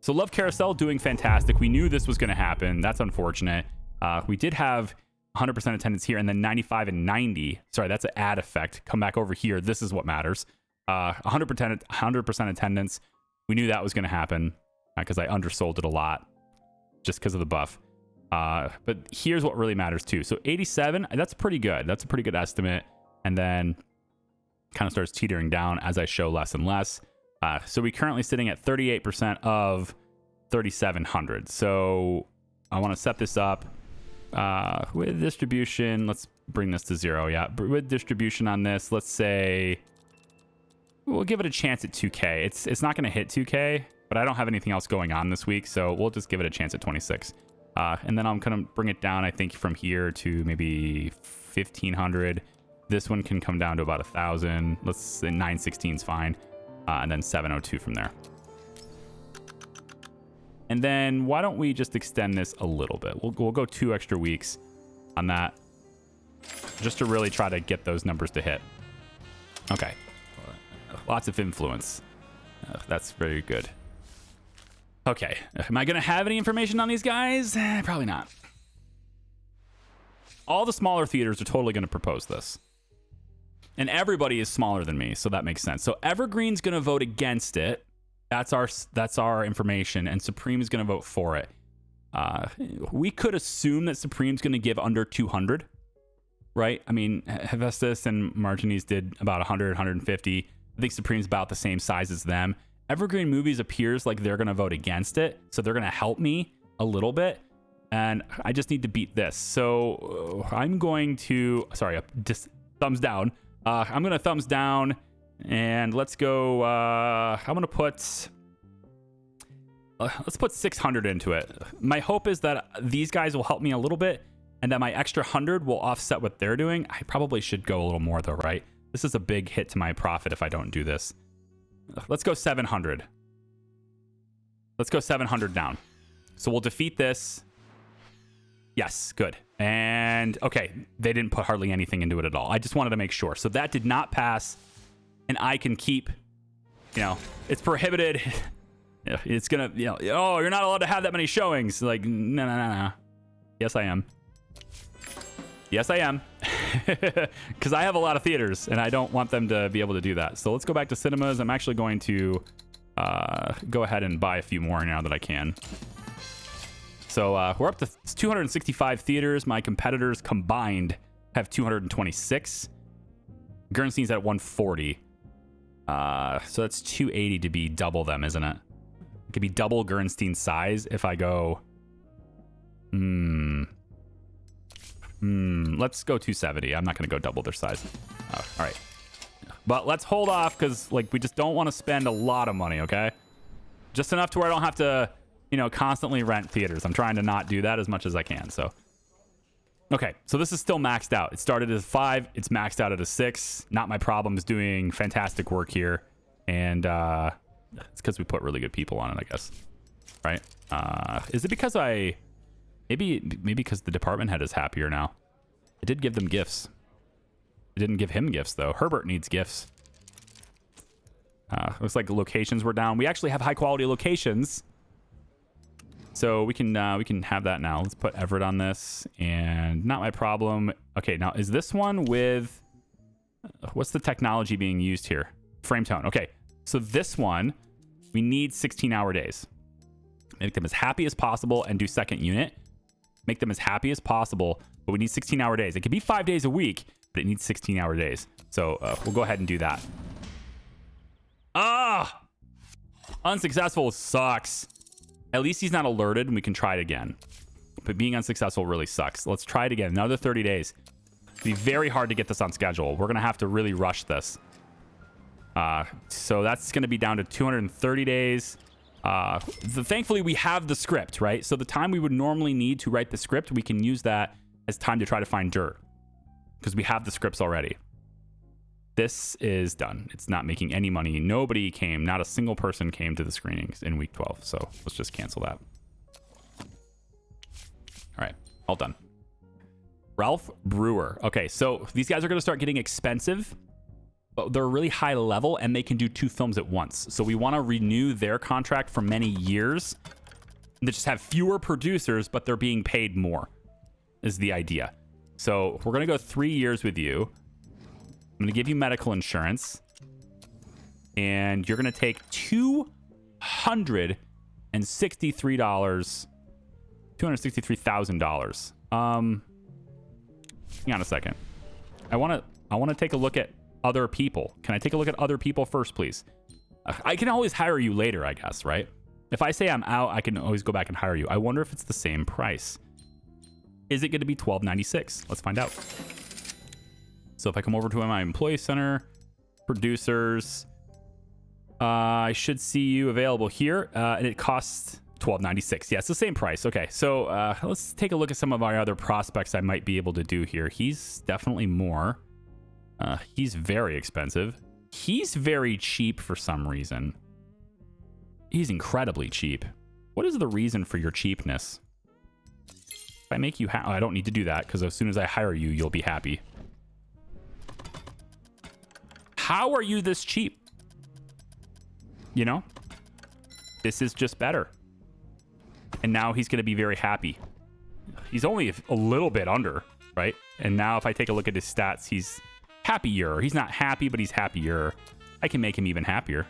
So Love Carousel doing fantastic. We knew this was going to happen. That's unfortunate. We did have 100% attendance here, and then 95 and 90. Sorry, that's an ad effect. Come back over here. This is what matters. 100% attendance. We knew that was going to happen because I undersold it a lot just because of the buff. But here's what really matters too. So 87, that's pretty good. That's a pretty good estimate. And then kind of starts teetering down as I show less and less. So we currently sitting at 38% of 3,700. So I want to set this up with distribution. Let's bring this to 0. Yeah, with distribution on this, let's say we'll give it a chance at 2K. It's not going to hit 2K, but I don't have anything else going on this week, so we'll just give it a chance at 26. And then I'm going to bring it down, I think, from here to maybe 1,500. This one can come down to about 1,000. Let's say 916 is fine. And then 702 from there. And then why don't we just extend this a little bit? We'll go 2 extra weeks on that just to really try to get those numbers to hit. Okay. Lots of influence. That's very good. Okay. Am I going to have any information on these guys? Probably not. All the smaller theaters are totally going to propose this. And everybody is smaller than me, so that makes sense. So Evergreen's going to vote against it. That's our information, and Supreme's going to vote for it. We could assume that Supreme's going to give under 200, right? I mean, Hephaestus and Marginis did about 100, 150. I think Supreme's about the same size as them. Evergreen Movies appears like they're going to vote against it, so they're going to help me a little bit, and I just need to beat this. So I'm going to... Sorry, just thumbs down. I'm going to thumbs down, and let's go... I'm going to put... let's put 600 into it. My hope is that these guys will help me a little bit, and that my extra 100 will offset what they're doing. I probably should go a little more, though, right? This is a big hit to my profit if I don't do this. Let's go 700. Let's go 700 down. So we'll defeat this. Yes, good. And okay, they didn't put hardly anything into it at all. I just wanted to make sure. So that did not pass, and I can keep, it's prohibited. It's gonna, oh, you're not allowed to have that many showings. Like, no. Yes, I am. Yes, I am. Because I have a lot of theaters, and I don't want them to be able to do that. So let's go back to cinemas. I'm actually going to go ahead and buy a few more now that I can. So we're up to 265 theaters. My competitors combined have 226. Gernstein's at 140. So that's 280 to be double them, isn't it? It could be double Gernstein's size if I go... Let's go 270. I'm not going to go double their size. All right. But let's hold off because we just don't want to spend a lot of money, okay? Just enough to where I don't have to... constantly rent theaters. I'm trying to not do that as much as I can. So, okay. So this is still maxed out. It started as 5. It's maxed out at a 6. Not My Problem's doing fantastic work here. And it's because we put really good people on it, I guess. Right? Is it because maybe because the department head is happier now. I did give them gifts. I didn't give him gifts, though. Herbert needs gifts. Looks like the locations were down. We actually have high quality locations. So we can have that now. Let's put Everett on this, and Not My Problem. Okay, now is this one with what's the technology being used here? Frame tone. Okay, so this one we need 16-hour days. Make them as happy as possible and do second unit. Make them as happy as possible, but we need 16-hour days. It could be 5 days a week, but it needs 16-hour days. So we'll go ahead and do that. Unsuccessful sucks. At least he's not alerted and we can try it again. But being unsuccessful really sucks. Let's try it again. Another 30 days. It'll be very hard to get this on schedule. We're going to have to really rush this. So that's going to be down to 230 days. Thankfully, we have the script, right? So the time we would normally need to write the script, we can use that as time to try to find dirt. Because we have the scripts already. This is done. It's not making any money. Nobody came. Not a single person came to the screenings in week 12. So let's just cancel that. All right. All done. Ralph Brewer. Okay. So these guys are going to start getting expensive. but they're really high level and they can do 2 films at once. So we want to renew their contract for many years. They just have fewer producers, but they're being paid more is the idea. So we're going to go 3 years with you. I'm going to give you medical insurance. And you're going to take $263,000. Hang on a second. I want to take a look at other people. Can I take a look at other people first, please? I can always hire you later, I guess, right? If I say I'm out, I can always go back and hire you. I wonder if it's the same price. Is it going to be $12.96? Let's find out. So if I come over to my employee center, producers, I should see you available here, and it costs $12.96. Yeah, it's the same price. Okay, so let's take a look at some of our other prospects I might be able to do here. He's definitely more. He's very expensive. He's very cheap for some reason. He's incredibly cheap. What is the reason for your cheapness? If I make you happy, I don't need to do that because as soon as I hire you, you'll be happy. How are you this cheap? You know, this is just better. And now he's going to be very happy. He's only a little bit under, right? And now if I take a look at his stats, he's happier. He's not happy, but he's happier. I can make him even happier.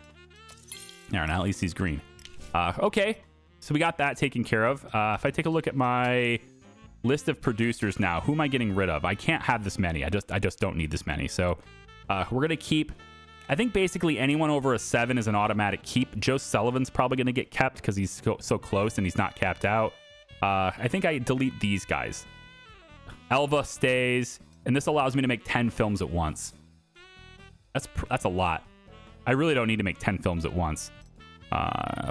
There, now at least he's green. Okay, so we got that taken care of. If I take a look at my list of producers now, who am I getting rid of? I can't have this many. I just don't need this many. So we're going to keep... I think basically anyone over a 7 is an automatic keep. Joe Sullivan's probably going to get kept because he's so close and he's not capped out. I think I delete these guys. Elva stays, and this allows me to make 10 films at once. That's a lot. I really don't need to make 10 films at once.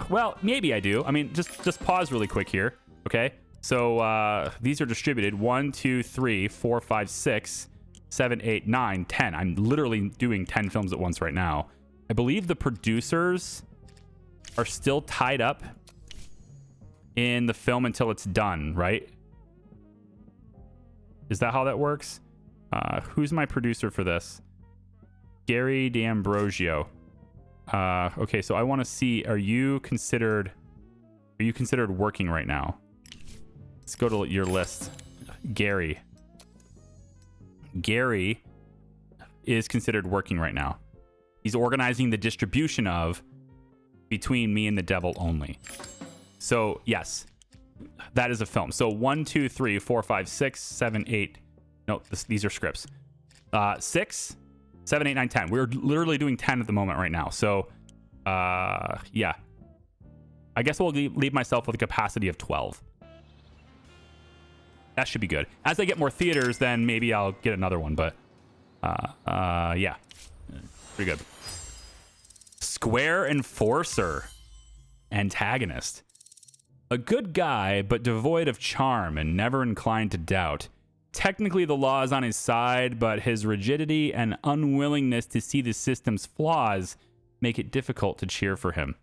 Well, maybe I do. I mean, just pause really quick here. Okay, so these are distributed 1, 2, 3, 4, 5, 6, 7, 8, 9, 10. I'm literally doing 10 films at once right now. I believe the producers are still tied up in the film until it's done, right? Is that how that works? Who's my producer for this? Gary D'Ambrosio. Okay, so I want to see, are you considered working right now? Let's go to your list. Gary is considered working right now. He's organizing the distribution of Between Me and the Devil Only. So yes, that is a film. So 1, 2, 3, 4, 5, 6, 7, 8. No, these are scripts. 6, 7, 8, 9, 10. We're literally doing 10 at the moment right now. So yeah, I guess we'll leave myself with a capacity of 12. That should be good. As I get more theaters, then maybe I'll get another one. But yeah, pretty good. Square Enforcer. Antagonist. A good guy, but devoid of charm and never inclined to doubt. Technically, the law is on his side, but his rigidity and unwillingness to see the system's flaws make it difficult to cheer for him.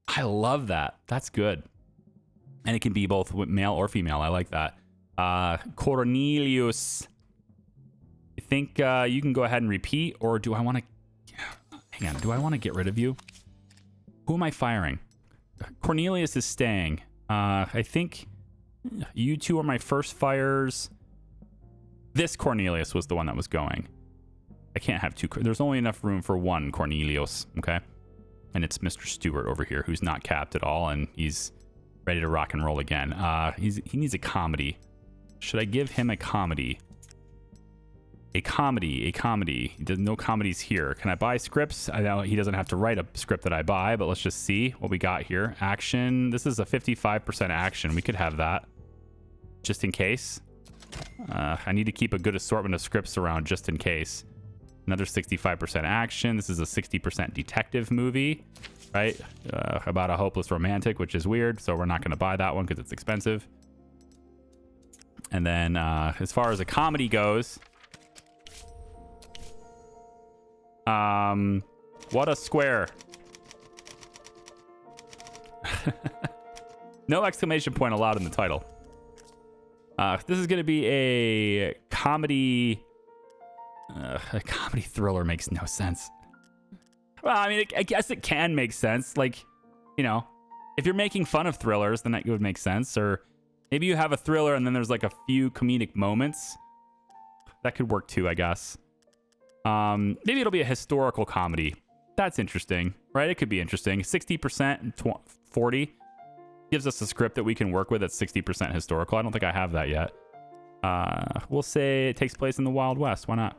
I love that. That's good. And it can be both male or female. I like that. Cornelius. I think you can go ahead and repeat, or do I want to... Hang on. Do I want to get rid of you? Who am I firing? Cornelius is staying. I think you two are my first fires. This Cornelius was the one that was going. I can't have two. There's only enough room for one Cornelius, okay? And it's Mr. Stewart over here, who's not capped at all, and he's ready to rock and roll again. He needs a comedy. Should I give him a comedy? A comedy. There's no comedies here. Can I buy scripts? I know he doesn't have to write a script that I buy, but let's just see what we got here. Action. This is a 55% action. We could have that just in case. I need to keep a good assortment of scripts around just in case. Another 65% action. This is a 60% detective movie, right? About a hopeless romantic, which is weird. So we're not going to buy that one because it's expensive. And then as far as a comedy goes, what a square. No exclamation point allowed in the title. This is going to be a comedy A comedy thriller makes no sense. Well, I mean, I guess it can make sense. Like, you know, if you're making fun of thrillers, then that would make sense. Or maybe you have a thriller and then there's like a few comedic moments. That could work too, I guess. Maybe it'll be a historical comedy. That's interesting, right? It could be interesting. 60% and 40 gives us a script that we can work with at 60% historical. I don't think I have that yet. We'll say it takes place in the Wild West. Why not?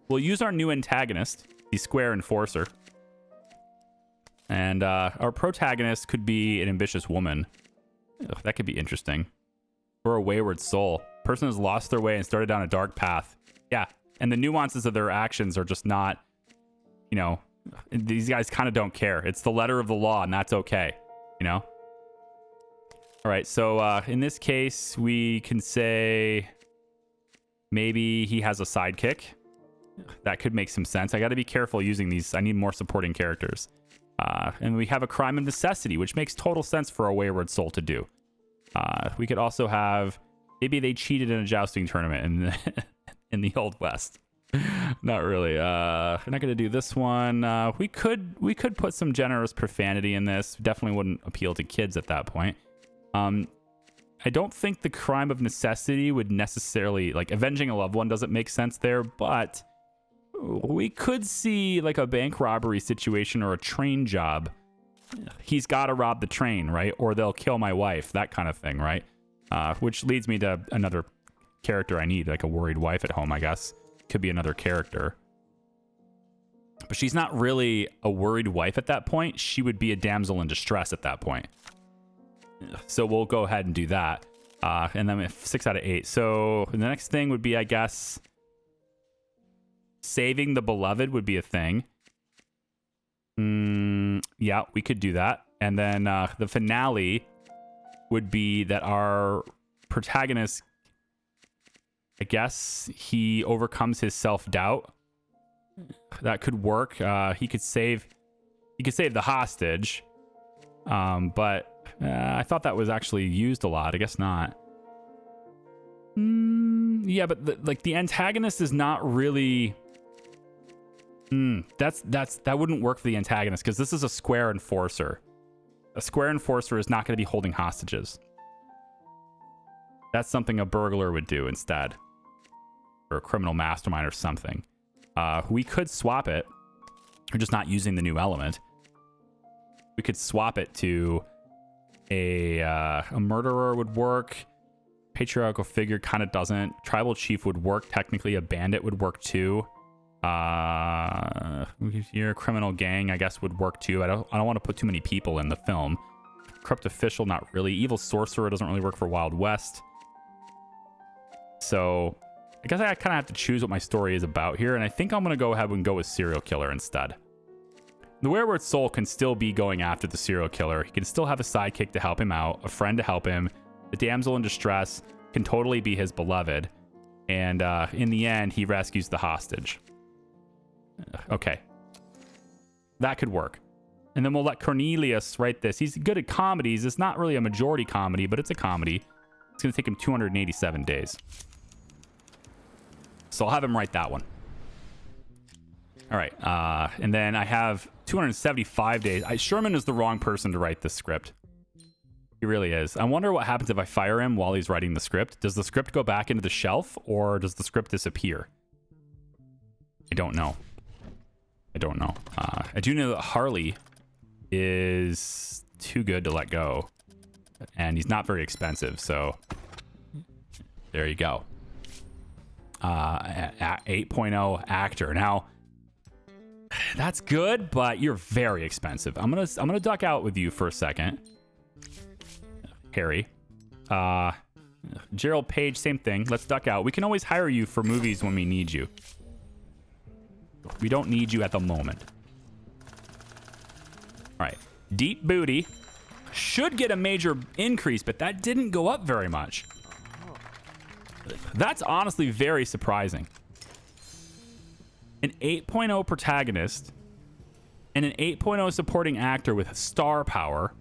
We'll use our new antagonist, the Square Enforcer. And our protagonist could be an ambitious woman. Ugh, that could be interesting. Or a wayward soul. Person has lost their way and started down a dark path. Yeah, and the nuances of their actions are just not, you know, these guys kind of don't care. It's the letter of the law, and that's okay, you know? All right, so in this case, we can say maybe he has a sidekick. That could make some sense. I got to be careful using these. I need more supporting characters. And we have a crime of necessity, which makes total sense for a wayward soul to do. We could also have, maybe they cheated in a jousting tournament in the Old West. Not really. We're not going to do this one. We could put some generous profanity in this. Definitely wouldn't appeal to kids at that point. I don't think the crime of necessity would necessarily, like, avenging a loved one doesn't make sense there, but we could see like a bank robbery situation or a train job. He's got to rob the train, right? Or they'll kill my wife, that kind of thing, right? Which leads me to another character I need, like a worried wife at home, I guess. Could be another character. But she's not really a worried wife at that point. She would be a damsel in distress at that point. So we'll go ahead and do that. And then 6 out of 8. So the next thing would be, I guess, saving the beloved would be a thing. Yeah, we could do that. And then the finale would be that our protagonist, I guess, he overcomes his self-doubt. That could work. He could save the hostage. But I thought that was actually used a lot. I guess not. Yeah, but the antagonist is not really. That wouldn't work for the antagonist because this is a Square Enforcer. A Square Enforcer is not going to be holding hostages. That's something a burglar would do instead, or a criminal mastermind or something. We could swap it. We're just not using the new element. We could swap it to a murderer would work. Patriarchal figure kind of doesn't. Tribal chief would work. Technically, a bandit would work too. Your criminal gang, I guess, would work too. I don't want to put too many people in the film. Corrupt official, not really. Evil sorcerer doesn't really work for Wild West. So I guess I kind of have to choose what my story is about here, and I think I'm going to go ahead and go with serial killer instead. The wayward soul can still be going after the serial killer. He can still have a sidekick to help him out, a friend to help him. The damsel in distress can totally be his beloved. And in the end, he rescues the hostage. Okay. That could work. And then we'll let Cornelius write this. He's good at comedies. It's not really a majority comedy, but it's a comedy. It's going to take him 287 days. So I'll have him write that one. All right. And then I have 275 days. Sherman is the wrong person to write this script. He really is. I wonder what happens if I fire him while he's writing the script. Does the script go back into the shelf, or does the script disappear? I don't know. I do know that Harley is too good to let go, and he's not very expensive, so there you go. 8.0 actor. Now that's good, but you're very expensive. I'm gonna duck out with you for a second, Harry. Gerald Page, same thing. Let's duck out. We can always hire you for movies when we need you. We don't need you at the moment. All right. Deep Booty should get a major increase, but that didn't go up very much. That's honestly very surprising. An 8.0 protagonist and an 8.0 supporting actor with star power.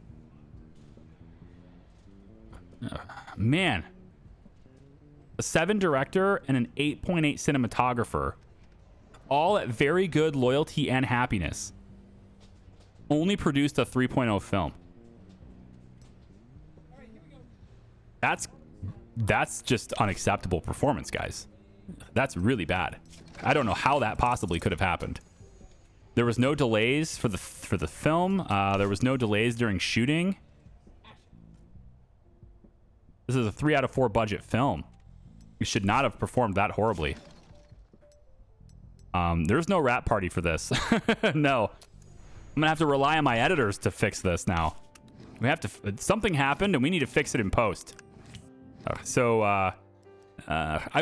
Man. a 7 director, and an 8.8 cinematographer. All at very good loyalty and happiness. Only produced a 3.0 film. That's just unacceptable performance, guys. That's really bad. I don't know how that possibly could have happened. There was no delays for the film. There was no delays during shooting. This is a 3 out of 4 budget film. You should not have performed that horribly. There's no rap party for this. No. I'm gonna have to rely on my editors to fix this now. We have to. Something happened, and we need to fix it in post. I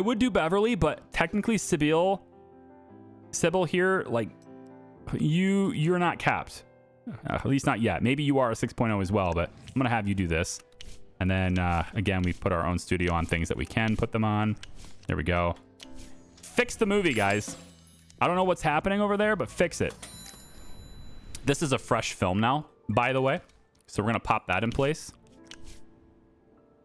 would do Beverly, but technically Sybil here, like, you're not capped. At least not yet. Maybe you are a 6.0 as well, but I'm gonna have you do this. And then again, we put our own studio on things that we can put them on. There we go. Fix the movie, guys. I don't know what's happening over there, but fix it. This is a fresh film now, by the way. So we're going to pop that in place.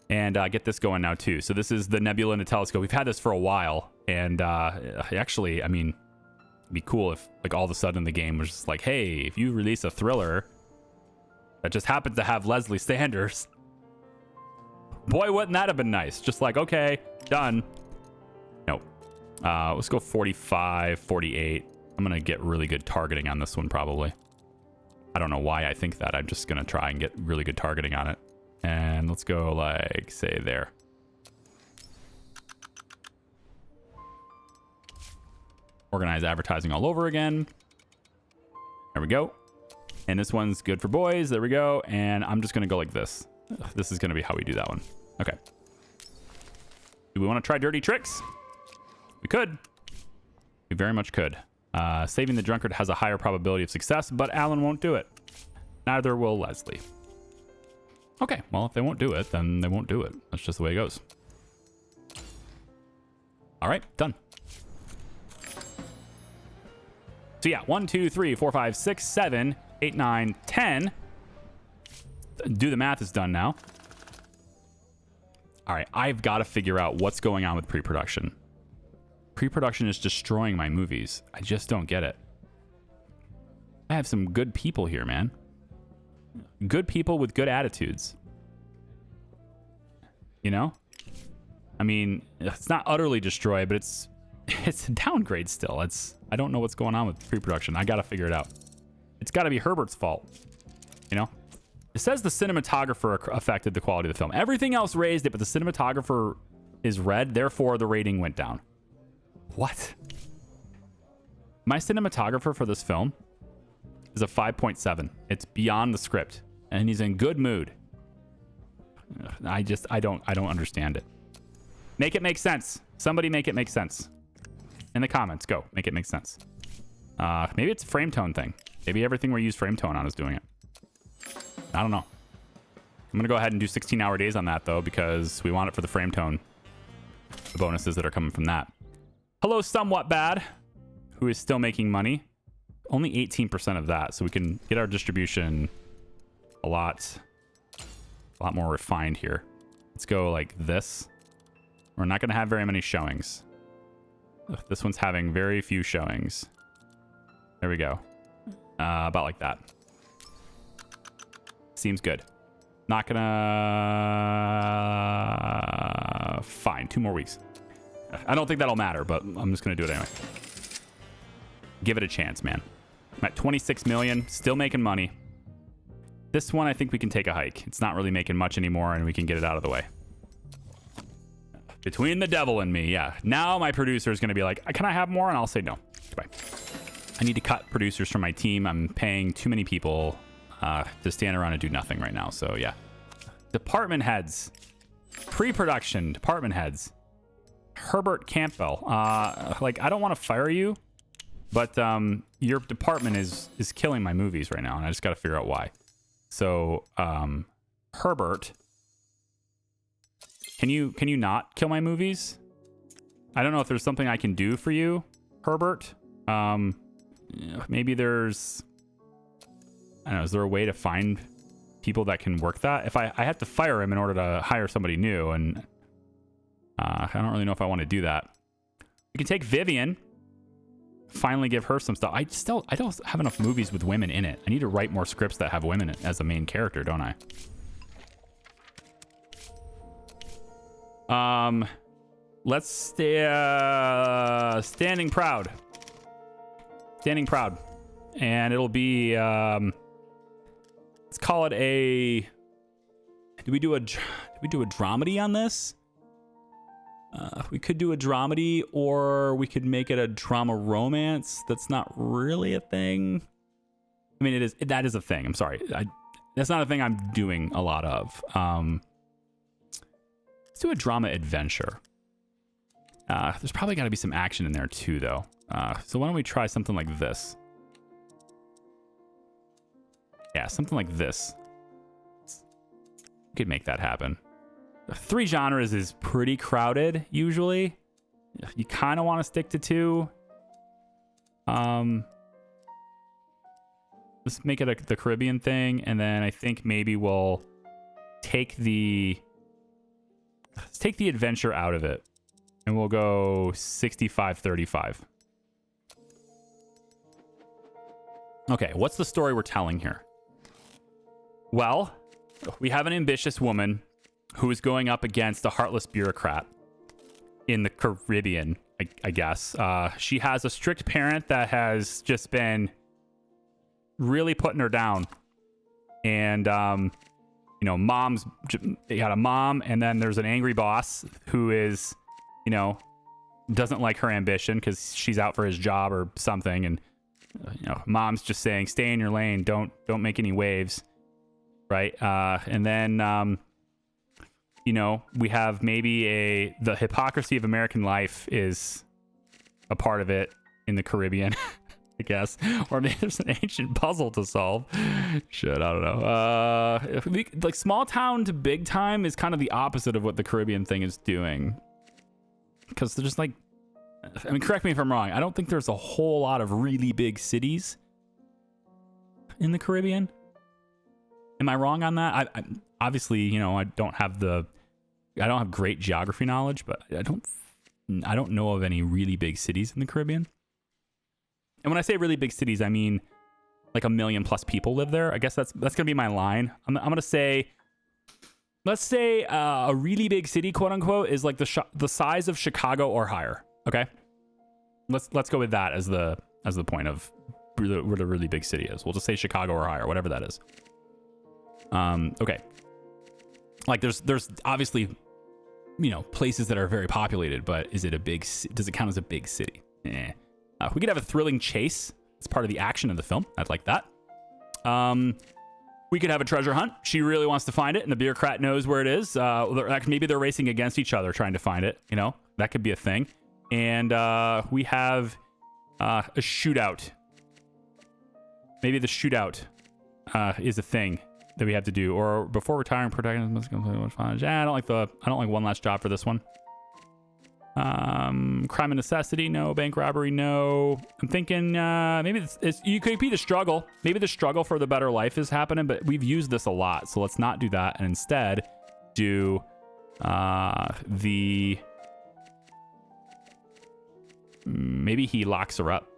And get this going now, too. So this is the Nebula in a Telescope. We've had this for a while. And actually, I mean, it'd be cool if, like, all of a sudden the game was just like, hey, if you release a thriller that just happens to have Leslie Sanders, boy, wouldn't that have been nice? Just like, okay, done. Nope. Let's go 45, 48. I'm going to get really good targeting on this one, probably. I don't know why I think that. I'm just going to try and get really good targeting on it. And let's go, like, say there. Organize advertising all over again. There we go. And this one's good for boys. There we go. And I'm just going to go like this. This is going to be how we do that one. Okay. Do we want to try dirty tricks? We could. We very much could. Saving the drunkard has a higher probability of success, but Alan won't do it. Neither will Leslie. Okay, well, if they won't do it, then they won't do it. That's just the way it goes. All right, done. So yeah, 1, 2, 3, 4, 5, 6, 7, 8, 9, 10. Do the math is done now. All right, I've got to figure out what's going on with pre-production. Pre-production is destroying my movies. I just don't get it. I have some good people here, man. Good people with good attitudes. You know? I mean, it's not utterly destroyed, but it's a downgrade still. I don't know what's going on with pre-production. I got to figure it out. It's got to be Herbert's fault. You know? It says the cinematographer affected the quality of the film. Everything else raised it, but the cinematographer is red. Therefore, the rating went down. What? My cinematographer for this film is a 5.7. It's beyond the script, and he's in good mood. I don't understand it. Make it make sense. Somebody make it make sense. In the comments, go. Make it make sense. Maybe it's a frame tone thing. Maybe everything we use frame tone on is doing it. I don't know. I'm going to go ahead and do 16-hour days on that, though, because we want it for the frame tone. The bonuses that are coming from that. Hello, Somewhat Bad, who is still making money. Only 18% of that, so we can get our distribution a lot more refined here. Let's go like this. We're not going to have very many showings. Ugh, this one's having very few showings. There we go. About like that. Seems good. Not gonna... Fine, 2 more weeks. I don't think that'll matter, but I'm just gonna do it anyway. Give it a chance, man. I'm at 26 million, still making money. This one, I think we can take a hike. It's not really making much anymore, and we can get it out of the way. Between the devil and me, yeah. Now my producer is gonna be like, can I have more? And I'll say no. Goodbye. I need to cut producers from my team. I'm paying too many people to stand around and do nothing right now. So yeah. Department heads. Pre-production department heads. Herbert Campbell. Like, I don't want to fire you, but your department is killing my movies right now, and I just got to figure out why. So Herbert, can you not kill my movies? I don't know if there's something I can do for you, Herbert. Maybe there's, I don't know, is there a way to find people that can work that? If I have to fire him in order to hire somebody new, and I don't really know if I want to do that. We can take Vivian. Finally give her some stuff. I don't have enough movies with women in it. I need to write more scripts that have women as a main character, don't I? Let's stay standing proud. Standing proud. And it'll be let's call it a do we do a dramedy on this? We could do a dramedy, or we could make it a drama romance. That's not really a thing. I mean, that is a thing. I'm sorry. That's not a thing I'm doing a lot of. Let's do a drama adventure. There's probably got to be some action in there too, though. So why don't we try something like this? Yeah, something like this. We could make that happen. 3 genres is pretty crowded, usually. You kind of want to stick to 2. Let's make it the Caribbean thing, and then I think maybe we'll let's take the adventure out of it, and we'll go 65-35. Okay, what's the story we're telling here? Well, we have an ambitious woman who is going up against a heartless bureaucrat in the Caribbean, I guess. She has a strict parent that has just been really putting her down. And, you know, you got a mom, and then there's an angry boss who is, you know, doesn't like her ambition because she's out for his job or something. And, you know, mom's just saying, stay in your lane. Don't make any waves. Right. And then, you know, we have maybe the hypocrisy of American life is a part of it in the Caribbean, I guess. Or maybe there's an ancient puzzle to solve. Shit, I don't know. Like small town to big time is kind of the opposite of what the Caribbean thing is doing. Because they're just like, I mean, correct me if I'm wrong. I don't think there's a whole lot of really big cities in the Caribbean. Am I wrong on that? I obviously, you know, I don't have great geography knowledge, but I don't know of any really big cities in the Caribbean. And when I say really big cities, I mean like 1 million+ people live there. I guess that's gonna be my line. I'm gonna say, let's say a really big city, quote unquote, is like the size of Chicago or higher. Okay, let's go with that as the point of where the really big city is. We'll just say Chicago or higher, whatever that is. Okay. Like there's obviously, you know, places that are very populated, but does it count as a big city? We could have a thrilling chase. It's part of the action of the film. I'd like that. We could have a treasure hunt. She really wants to find it, and the bureaucrat knows where it is. Maybe they're racing against each other trying to find it. You know, that could be a thing. And we have a shootout. Maybe the shootout is a thing that we have to do. Or before retiring, protagonist must complete one final. Yeah, I don't like one last job for this one. Crime and necessity, no. Bank robbery, no. I'm thinking maybe you could be the struggle. Maybe the struggle for the better life is happening, but we've used this a lot, so let's not do that, and instead do maybe he locks her up.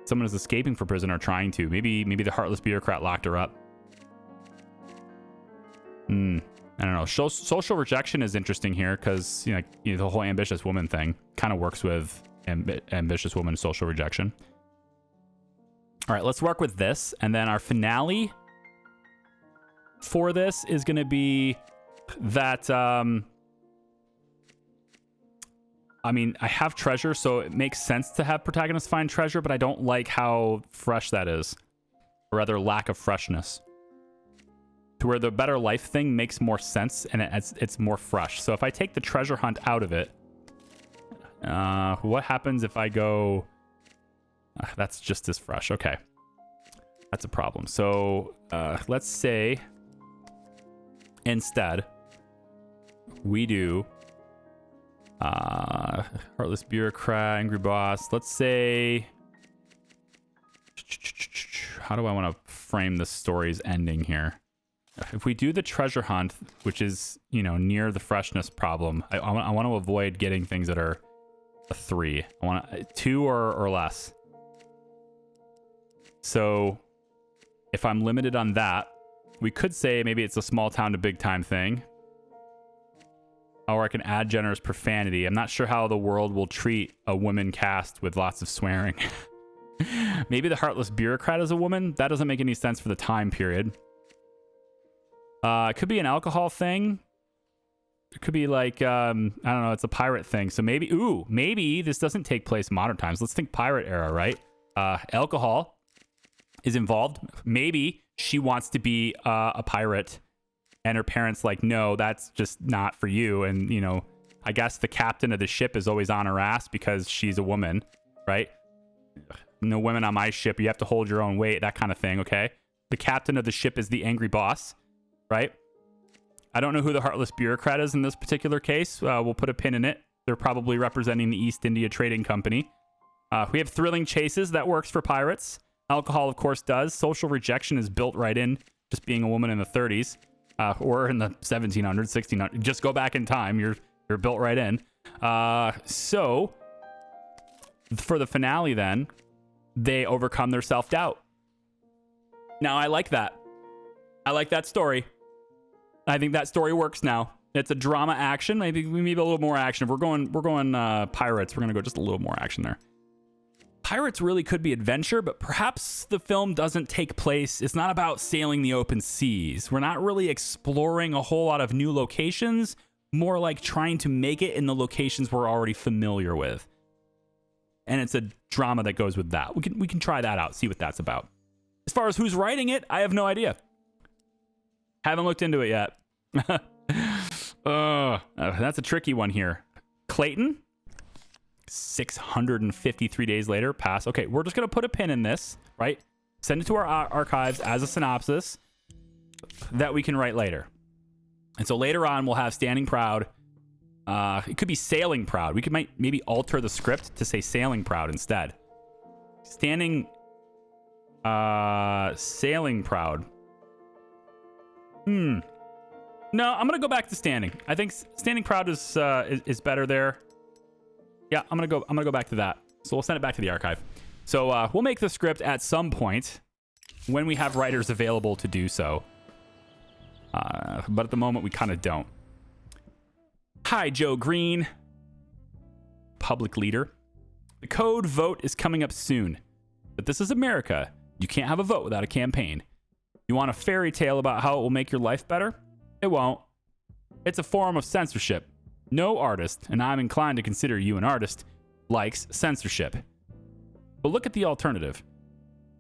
Someone is escaping from prison or trying to. Maybe the heartless bureaucrat locked her up. I don't know. Social rejection is interesting here because you know, the whole ambitious woman thing kind of works with ambitious woman social rejection. All right, let's work with this, and then our finale for this is going to be that. I mean, I have treasure, so it makes sense to have protagonists find treasure, but I don't like how fresh that is, or rather, lack of freshness. To where the better life thing makes more sense and it's more fresh. So if I take the treasure hunt out of it, what happens if I go? That's just as fresh. Okay, that's a problem. So let's say instead we do heartless bureaucrat, angry boss. Let's say, how do I want to frame the story's ending here? If we do the treasure hunt, which is, you know, near the freshness problem, I want to avoid getting things that are a 3. I want 2 or less. So if I'm limited on that, we could say maybe it's a small town to big time thing. Or I can add generous profanity. I'm not sure how the world will treat a woman cast with lots of swearing. Maybe the heartless bureaucrat is a woman. That doesn't make any sense for the time period. It could be an alcohol thing. It could be like, I don't know, it's a pirate thing. So maybe this doesn't take place in modern times. Let's think pirate era, right? Alcohol is involved. Maybe she wants to be a pirate and her parents like, no, that's just not for you. And, you know, I guess the captain of the ship is always on her ass because she's a woman, right? No women on my ship. You have to hold your own weight, that kind of thing, okay? The captain of the ship is the angry boss, right? I don't know who the heartless bureaucrat is in this particular case. We'll put a pin in it. They're probably representing the East India Trading Company. We have thrilling chases. That works for pirates. Alcohol, of course, does. Social rejection is built right in, just being a woman in the 30s or in the 1700s, 1600s. Just go back in time. You're built right in. So for the finale then, they overcome their self-doubt. Now, I like that. I like that story. I think that story works now. It's a drama action. Maybe we need a little more action. If we're going pirates, we're going to go just a little more action there. Pirates really could be adventure, but perhaps the film doesn't take place. It's not about sailing the open seas. We're not really exploring a whole lot of new locations, more like trying to make it in the locations we're already familiar with. And it's a drama that goes with that. We can try that out, see what that's about. As far as who's writing it, I have no idea. Haven't looked into it yet. That's a tricky one here. Clayton, 653 days later, pass. Okay, we're just going to put a pin in this, right? Send it to our archives as a synopsis that we can write later. And so later on, we'll have Standing Proud. It could be Sailing Proud. We might maybe alter the script to say Sailing Proud instead. Sailing Proud. No, I'm gonna go back to Standing. I think Standing Proud is better there. Yeah, I'm gonna go back to that. So we'll send it back to the archive. So we'll make the script at some point when we have writers available to do so. But at the moment, we kind of don't. Hi, Joe Green. Public leader. The code vote is coming up soon. But this is America. You can't have a vote without a campaign. You want a fairy tale about how it will make your life better? It won't. It's a form of censorship. No artist, and I'm inclined to consider you an artist, likes censorship. But look at the alternative.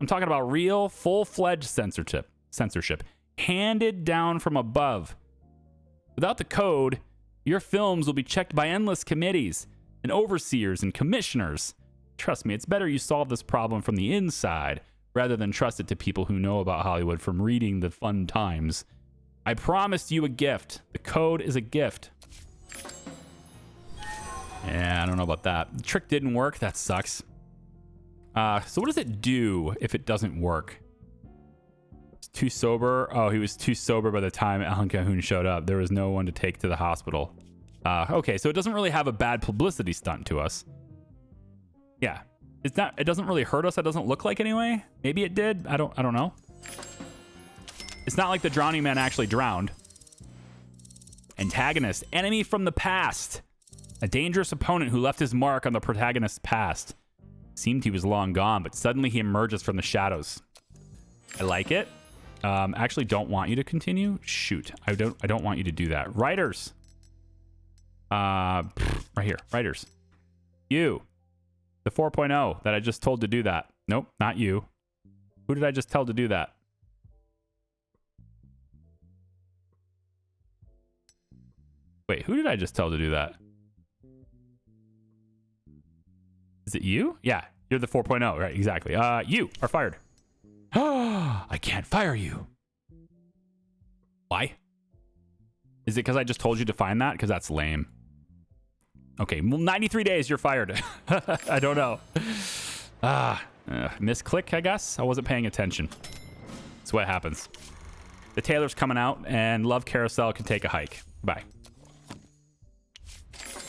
I'm talking about real, full-fledged censorship, handed down from above. Without the code, your films will be checked by endless committees and overseers and commissioners. Trust me, it's better you solve this problem from the inside rather than trust it to people who know about Hollywood from reading the fun times. I promised you a gift. The code is a gift. Yeah, I don't know about that. The trick didn't work. That sucks. So what does it do if it doesn't work? It's too sober. Oh, he was too sober by the time Alan Cahoon showed up. There was no one to take to the hospital. Okay, so it doesn't really have a bad publicity stunt to us. Yeah. It's not. It doesn't really hurt us. It doesn't look like anyway. Maybe it did. I don't know. It's not like the drowning man actually drowned. Antagonist. Enemy from the past. A dangerous opponent who left his mark on the protagonist's past. Seemed he was long gone, but suddenly he emerges from the shadows. I like it. Actually don't want you to continue. Shoot. I don't want you to do that. Writers. Right here. Writers. You. The 4.0 that I just told to do that. Nope, not you. Who did I just tell to do that? Wait, who did I just tell to do that? Is it you? Yeah, you're the 4.0, right? Exactly. You are fired. I can't fire you. Why? Is it because I just told you to find that? Because that's lame. Okay, well, 93 days, you're fired. I don't know. Misclick, I guess. I wasn't paying attention. That's what happens. The Taylor's coming out, and Love Carousel can take a hike. Bye.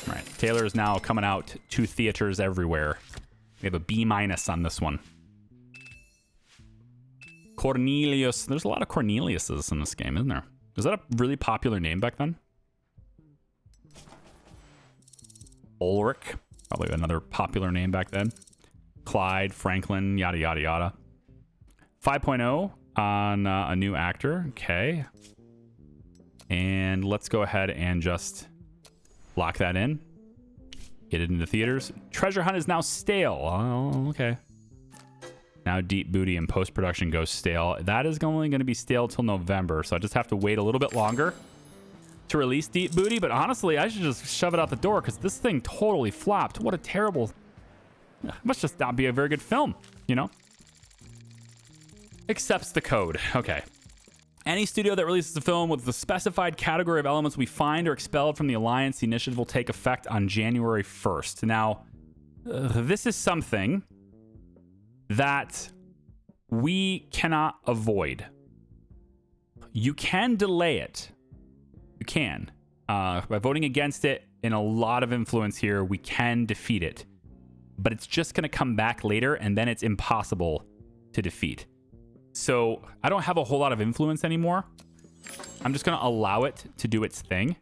All right, Taylor is now coming out to theaters everywhere. We have a B- on this one. Cornelius. There's a lot of Corneliuses in this game, isn't there? Was that a really popular name back then? Ulrich. Probably another popular name back then. Clyde, Franklin, yada, yada, yada. 5.0 on a new actor. Okay. And let's go ahead and just lock that in. Get it into theaters. Treasure Hunt is now stale. Oh, okay. Now Deep Booty and post-production goes stale. That is only going to be stale till November, so I just have to wait a little bit longer to release Deep Booty. But honestly, I should just shove it out the door because this thing totally flopped. What a terrible... Must just not be a very good film, you know? Accepts the code. Okay. Any studio that releases a film with the specified category of elements we find or expelled from the Alliance, the initiative will take effect on January 1st. Now, this is something that we cannot avoid. You can delay it. You can. By voting against it in a lot of influence here, we can defeat it. But it's just going to come back later, and then it's impossible to defeat. So I don't have a whole lot of influence anymore. I'm just going to allow it to do its thing.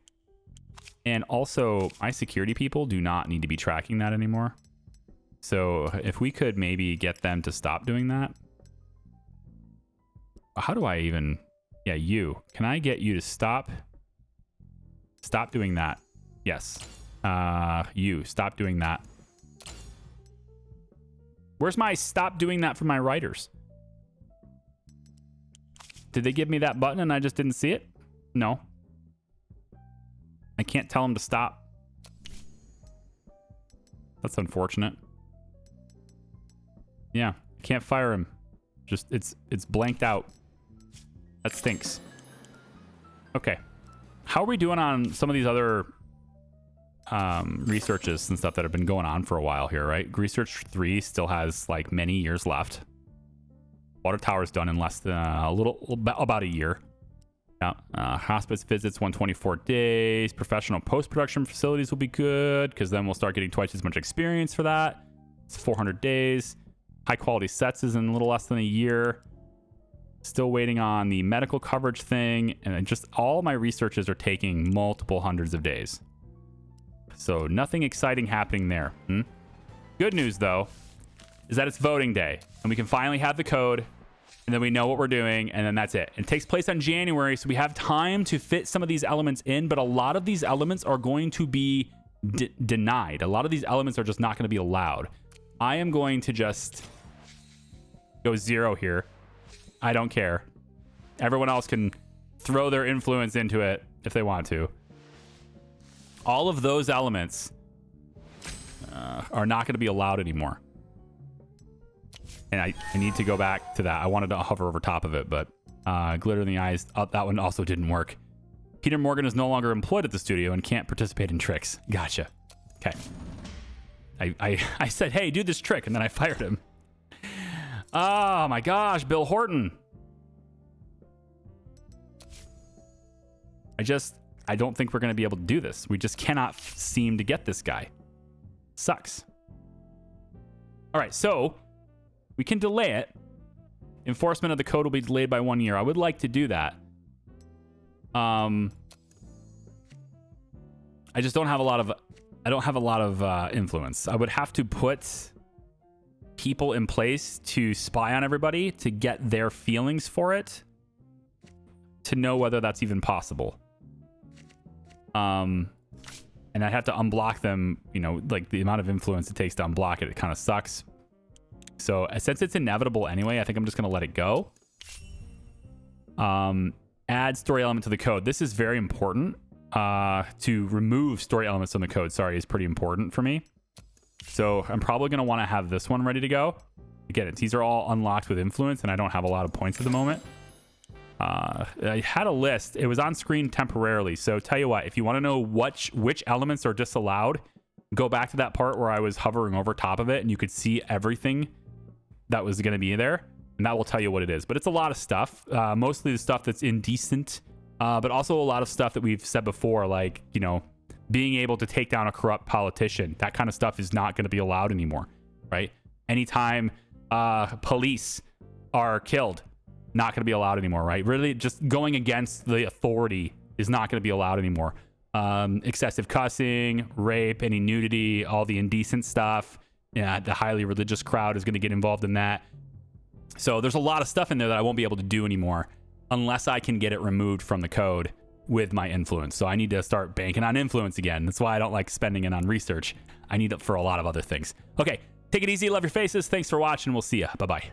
And also, my security people do not need to be tracking that anymore. So if we could maybe get them to stop doing that. How do I even... Yeah, you. Can I get you to stop doing that? Yes. You, stop doing that. Where's my stop doing that for my writers? Did they give me that button and I just didn't see it? No. I can't tell them to stop. That's unfortunate. Yeah, can't fire him. Just it's blanked out. That stinks. Okay. How are we doing on some of these other researches and stuff that have been going on for a while here, right? Research 3 still has like many years left. Water tower's done in less than about a year. Yeah. Hospice visits 124 days. Professional post-production facilities will be good because then we'll start getting twice as much experience for that. It's 400 days. High quality sets is in a little less than a year. Still waiting on the medical coverage thing. And just all my researches are taking multiple hundreds of days. So nothing exciting happening there. Good news, though, is that it's voting day. And we can finally have the code. And then we know what we're doing. And then that's it. It takes place on January. So we have time to fit some of these elements in. But a lot of these elements are going to be denied. A lot of these elements are just not going to be allowed. I am going to just go 0 here. I don't care. Everyone else can throw their influence into it if they want to. All of those elements are not going to be allowed anymore. And I need to go back to that. I wanted to hover over top of it, but glitter in the eyes, that one also didn't work. Peter Morgan is no longer employed at the studio and can't participate in tricks. Gotcha. Okay. I said, hey, do this trick, and then I fired him. Oh my gosh, Bill Horton. I don't think we're going to be able to do this. We just cannot seem to get this guy. Sucks. All right, so we can delay it. Enforcement of the code will be delayed by 1 year. I would like to do that. I just don't have a lot of influence. I would have to put people in place to spy on everybody to get their feelings for it to know whether that's even possible. And I'd have to unblock them, you know, like the amount of influence it takes to unblock it, it kind of sucks. So since it's inevitable anyway, I think I'm just going to let it go. Add story element to the code. This is very important. To remove story elements from the code, is pretty important for me. So I'm probably going to want to have this one ready to go. Again, these are all unlocked with influence, and I don't have a lot of points at the moment. I had a list. It was on screen temporarily. So tell you what, if you want to know which elements are disallowed, go back to that part where I was hovering over top of it, and you could see everything that was going to be there. and that will tell you what it is. But it's a lot of stuff, mostly the stuff that's indecent, but also a lot of stuff that we've said before, like, you know, being able to take down a corrupt politician. That kind of stuff is not going to be allowed anymore, right? Anytime police are killed, not going to be allowed anymore, right? Really, just going against the authority is not going to be allowed anymore. Excessive cussing, rape, any nudity, all the indecent stuff. Yeah, the highly religious crowd is going to get involved in that. So there's a lot of stuff in there that I won't be able to do anymore unless I can get it removed from the code with my influence. So I need to start banking on influence again. That's why I don't like spending it on research. I need it for a lot of other things. Okay, take it easy. Love your faces. Thanks for watching. We'll see ya. Bye-bye.